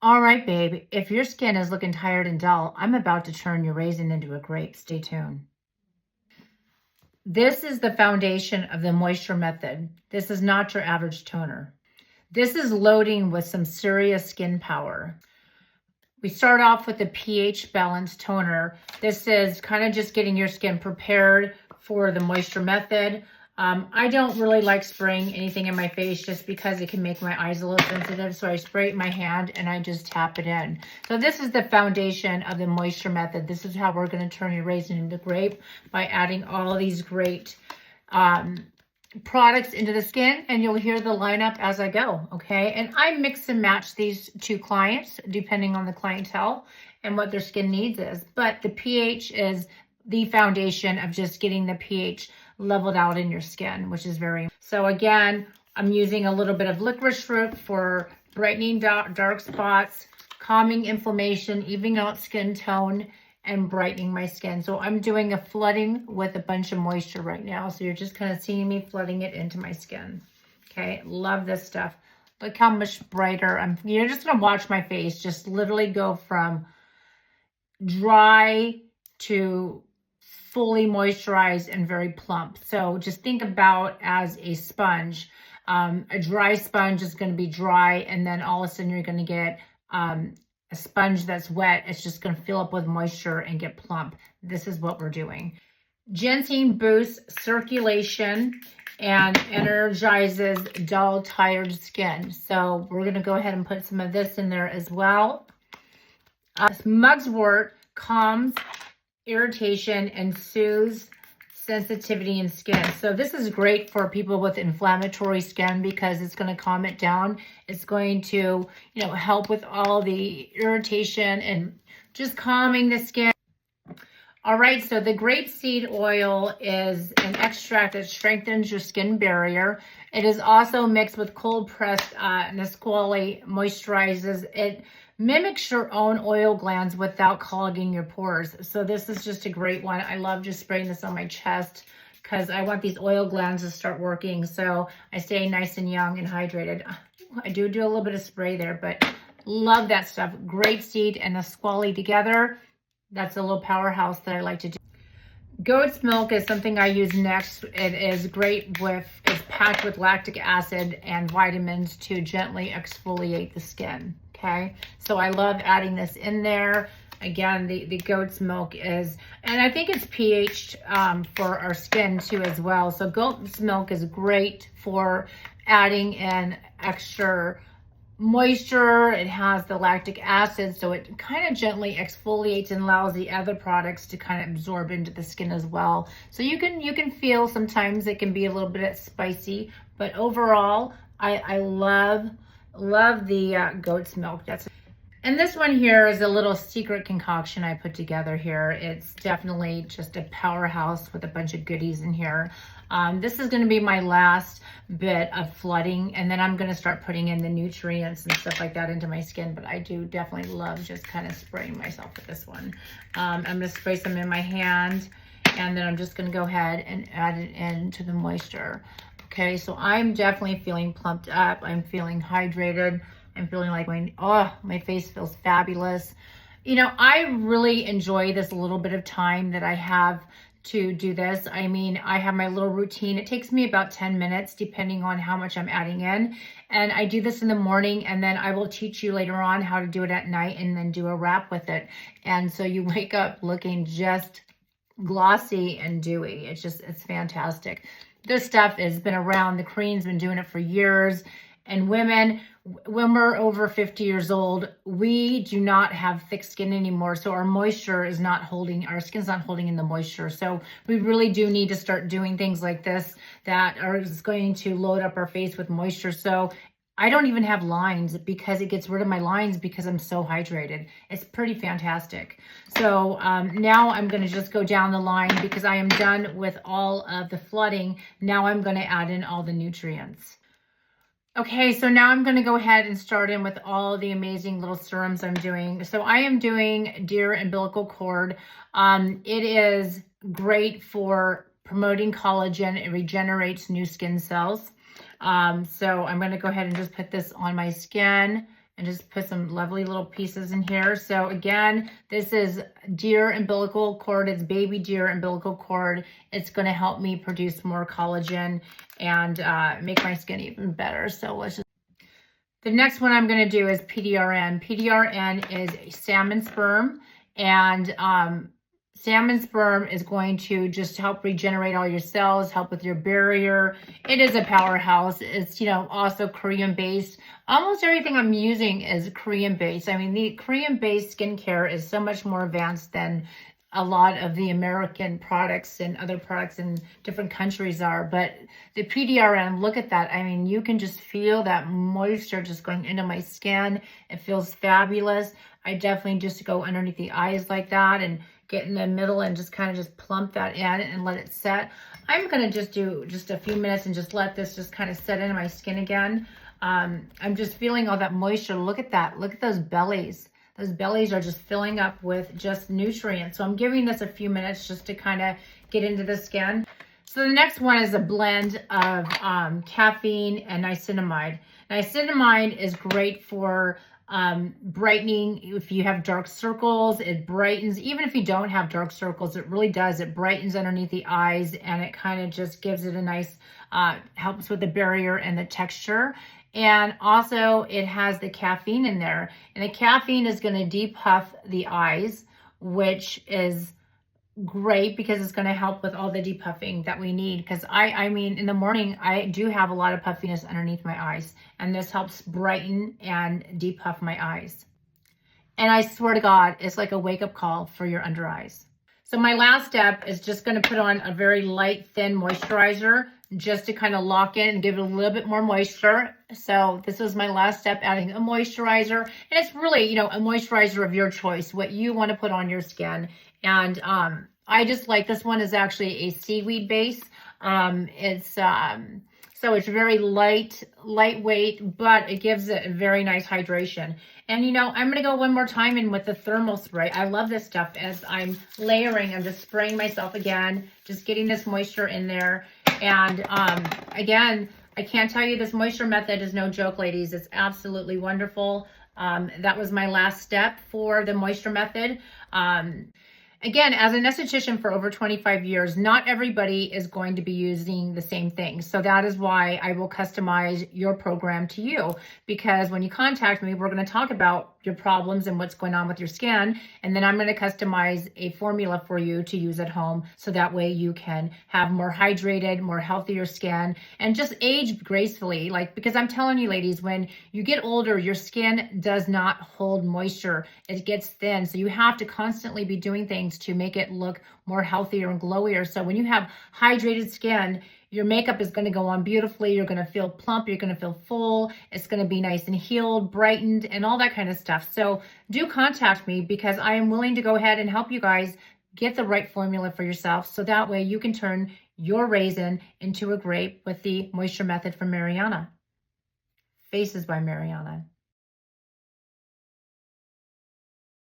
All right, babe. If your skin is looking tired and dull, I'm about to turn your raisin into a grape. Stay tuned. This is the foundation of the moisture method. This is not your average toner. This is loading with some serious skin power. We start off with the pH balance toner. This is kind of just getting your skin prepared for the moisture method. I don't really like spraying anything in my face just because it can make my eyes a little sensitive. So I spray it in my hand and I just tap it in. So this is the foundation of the moisture method. This is how we're going to turn your raisin into grape by adding all these great products into the skin, and you'll hear the lineup as I go, okay? And I mix and match these two clients depending on the clientele and what their skin needs is. But the pH is the foundation of just getting the pH leveled out in your skin, which is very. So again, I'm using a little bit of licorice root for brightening dark spots, calming inflammation, evening out skin tone, and brightening my skin. So I'm doing a flooding with a bunch of moisture right now. So you're just kind of seeing me flooding it into my skin. Okay, love this stuff. Look how much brighter. You're just gonna watch my face just literally go from dry to fully moisturized and very plump. So just think about as a sponge. A dry sponge is going to be dry, and then all of a sudden you're going to get a sponge that's wet. It's just going to fill up with moisture and get plump. This is what we're doing. Ginseng boosts circulation and energizes dull, tired skin. So we're going to go ahead and put some of this in there as well. Mugwort calms irritation and soothes sensitivity in skin. So this is great for people with inflammatory skin because it's going to calm it down. It's going to, help with all the irritation and just calming the skin. All right, so the grapeseed oil is an extract that strengthens your skin barrier. It is also mixed with cold pressed Nisqually, moisturizes. It mimics your own oil glands without clogging your pores. So this is just a great one. I love just spraying this on my chest because I want these oil glands to start working. So I stay nice and young and hydrated. I do a little bit of spray there, but love that stuff. Grapeseed and Nisqually together. That's a little powerhouse that I like to do. Goat's milk is something I use next. It is great it's packed with lactic acid and vitamins to gently exfoliate the skin, okay? So I love adding this in there. Again, the goat's milk is, and I think it's pH'd for our skin too as well. So goat's milk is great for adding in extra moisture. It has the lactic acid, so it kind of gently exfoliates and allows the other products to kind of absorb into the skin as well. So you can feel sometimes it can be a little bit spicy, but overall I love the goat's milk. And this one here is a little secret concoction I put together here. It's definitely just a powerhouse with a bunch of goodies in here. This is going to be my last bit of flooding, and then I'm going to start putting in the nutrients and stuff like that into my skin. But I do definitely love just kind of spraying myself with this one. I'm going to spray some in my hand, and then I'm just going to go ahead and add it into the moisture. Okay, so I'm definitely feeling plumped up. I'm feeling hydrated. I'm feeling like my face feels fabulous. I really enjoy this little bit of time that I have to do this. I mean, I have my little routine. It takes me about 10 minutes depending on how much I'm adding in. And I do this in the morning, and then I will teach you later on how to do it at night and then do a wrap with it. And so you wake up looking just glossy and dewy. It's fantastic. This stuff has been around. The Koreans been doing it for years. And women, when we're over 50 years old, we do not have thick skin anymore. So our moisture is not holding, our skin's not holding in the moisture. So we really do need to start doing things like this that are going to load up our face with moisture. So I don't even have lines because it gets rid of my lines because I'm so hydrated. It's pretty fantastic. So now I'm going to just go down the line because I am done with all of the flooding. Now I'm going to add in all the nutrients. Okay, so now I'm going to go ahead and start in with all the amazing little serums I'm doing. So I am doing deer umbilical cord. It is great for promoting collagen. It regenerates new skin cells. So I'm going to go ahead and just put this on my skin and just put some lovely little pieces in here. So again, this is deer umbilical cord. It's baby deer umbilical cord. It's going to help me produce more collagen and make my skin even better. So let's just... The next one I'm going to do is PDRN. PDRN is a salmon sperm, and salmon sperm is going to just help regenerate all your cells, help with your barrier. It is a powerhouse. It's, you know, also Korean based. Almost everything I'm using is Korean based. I mean, the Korean based skincare is so much more advanced than a lot of the American products and other products in different countries are. But the PDRN, look at that. I mean, you can just feel that moisture just going into my skin. It feels fabulous. I definitely just go underneath the eyes like that and get in the middle and just kind of just plump that in and let it set. I'm going to just do just a few minutes and just let this just kind of set into my skin again. I'm just feeling all that moisture. Look at that. Look at those bellies. Those bellies are just filling up with just nutrients. So I'm giving this a few minutes just to kind of get into the skin. So the next one is a blend of caffeine and niacinamide. Niacinamide is great for brightening. If you have dark circles, it brightens. Even if you don't have dark circles, it really does. It brightens underneath the eyes, and it kind of just gives it a nice, helps with the barrier and the texture. And also it has the caffeine in there, and the caffeine is going to depuff the eyes, which is great because it's going to help with all the depuffing that we need. Because I mean, in the morning, I do have a lot of puffiness underneath my eyes, and this helps brighten and depuff my eyes. And I swear to God, it's like a wake-up call for your under eyes. So my last step is just going to put on a very light, thin moisturizer just to kind of lock in and give it a little bit more moisture. So this was my last step, adding a moisturizer. And it's really, you know, a moisturizer of your choice, what you want to put on your skin. And I just like, this one is actually a seaweed base. So it's very lightweight, but it gives it a very nice hydration. And, you know, I'm going to go one more time in with the thermal spray. I love this stuff. As I'm layering, I'm just spraying myself again, just getting this moisture in there. And again, I can't tell you, this moisture method is no joke, ladies. It's absolutely wonderful. That was my last step for the moisture method. Again, as an esthetician for over 25 years, not everybody is going to be using the same thing. So that is why I will customize your program to you. Because when you contact me, we're going to talk about your problems and what's going on with your skin. And then I'm going to customize a formula for you to use at home. So that way you can have more hydrated, more healthier skin and just age gracefully. Like, because I'm telling you, ladies, when you get older, your skin does not hold moisture. It gets thin. So you have to constantly be doing things to make it look more healthier and glowier. So when you have hydrated skin, your makeup is going to go on beautifully. You're going to feel plump. You're going to feel full. It's going to be nice and healed, brightened, and all that kind of stuff. So do contact me, because I am willing to go ahead and help you guys get the right formula for yourself. So that way you can turn your raisin into a grape with the moisture method from Maryanna. Faces by Maryanna.